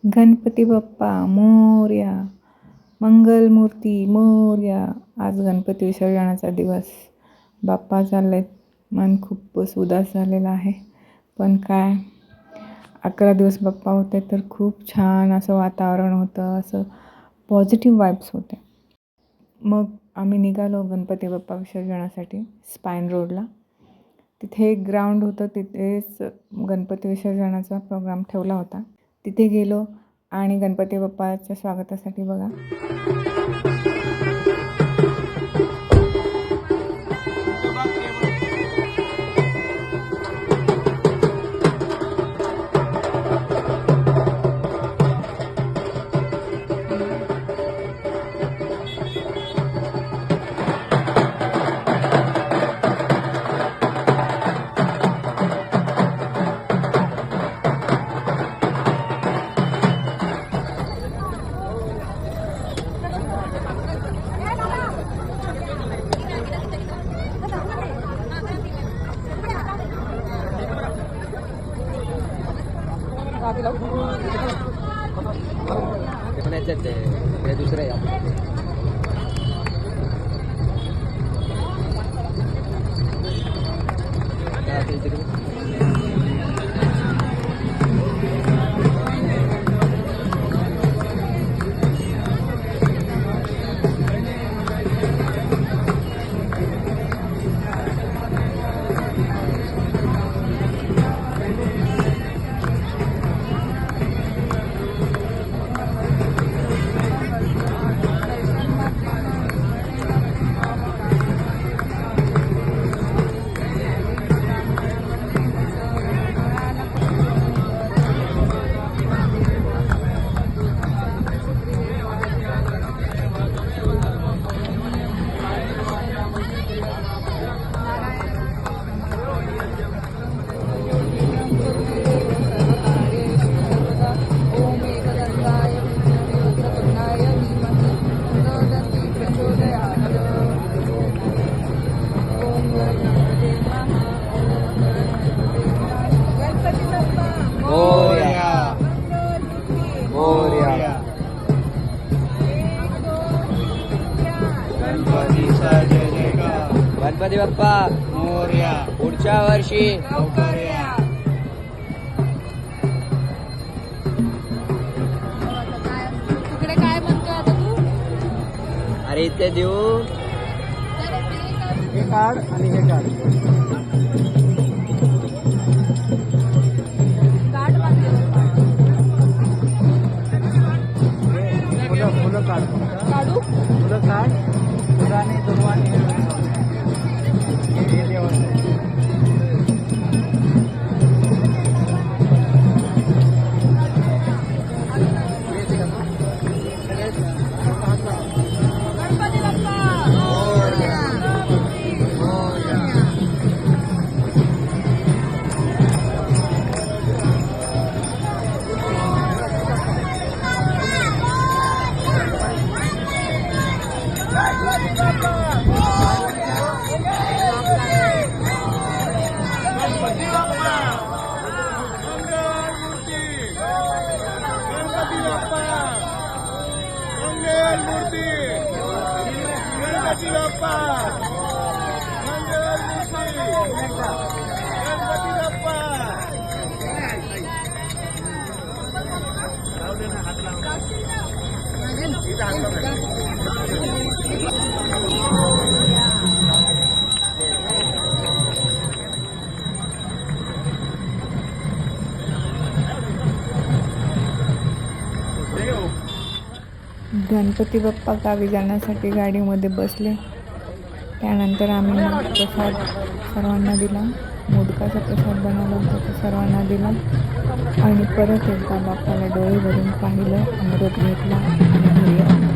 गणपती बाप्पा मोरया, मंगलमूर्ती मोरया. आज गणपती विसर्जनाचा दिवस. बाप्पा चाललेत. मन खूपच उदास झालेलं आहे. पण काय, 11 दिवस बाप्पा होते तर खूप छान असं वातावरण होतं, असं पॉझिटिव्ह वाईब्स होते. मग आम्ही निघालो गणपती बाप्पा विसर्जनासाठी स्पाईन रोडला. तिथे एक ग्राउंड होतं, तिथेच गणपती विसर्जनाचा प्रोग्राम ठेवला होता. तिथे गेलो आणि गणपती बाप्पाच्या स्वागतासाठी बघा दुसरं गणपती बाप्पा मोरया, पुढच्या वर्षी लवकर या. तिकडे काय म्हणतो आता तू? अरे इथे देऊ हे कार्ड आणि हे कार्ड. गाठ बांधली फुलं कार्ड काढू. फुलं कार्ड फुलं आणि दुर्वाणी हे देवाचं. गणपती बाप्पा गणपती बाप्पा गावी जाण्यासाठी गाडीमध्ये बसले. त्यानंतर आम्ही मग प्रसाद सर्वांना दिला. मोदकाचा प्रसाद बनवला होता तो सर्वांना दिला आणि परत एकदा बाप्पाला डोळे भरून पाहिलं, अमृत घेतला आणि घरी आलो.